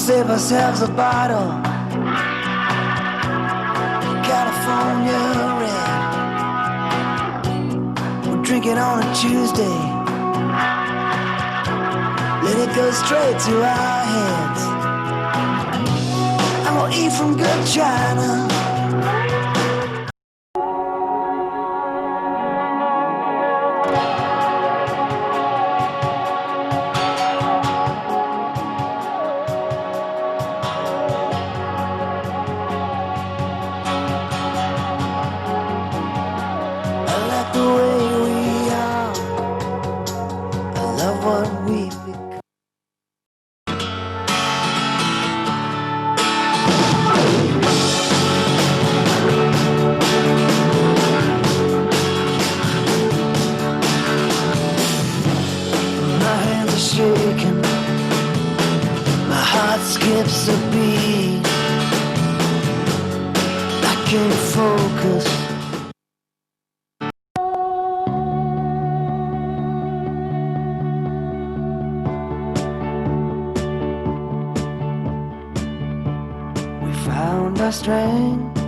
save ourselves a bottle. California red. We'll drink it on a Tuesday. Let it go straight to our heads. And we'll eat from good china. Shaking, my heart skips a beat. I can't focus. We found our strength.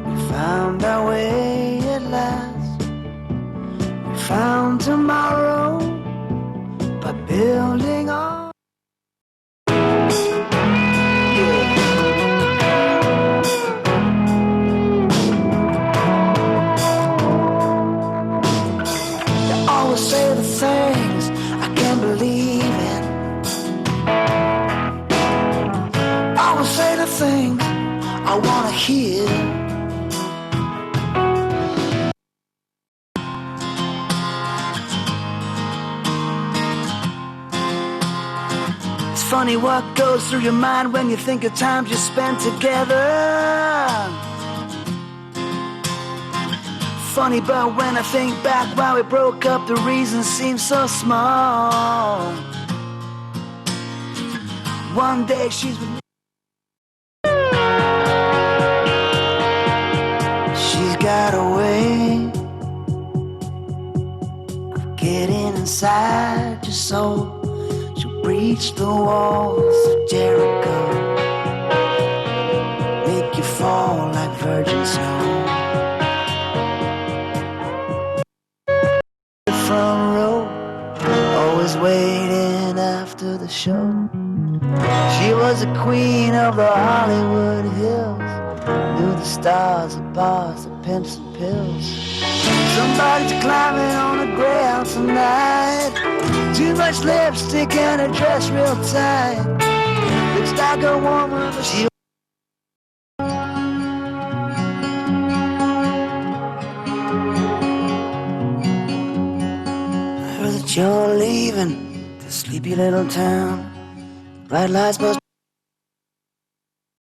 We found our way at last. We found tomorrow by building on. They always say the things I can't believe in. Always say the things I wanna hear. Funny what goes through your mind when you think of times you spent together. Funny, but when I think back why we broke up, the reasons seem so small. One day she's with me. She's got a way of getting inside your soul. Breach the walls of Jericho, make you fall like virgin snow. The front row, always waiting after the show. She was the queen of the Hollywood Hills, knew the stars, the bars, the pimps and pills. Somebody's climbing on a Greyhound tonight. Too much lipstick and a dress real tight. Looks like a woman, but she. I heard that you're leaving this sleepy little town. Bright lights must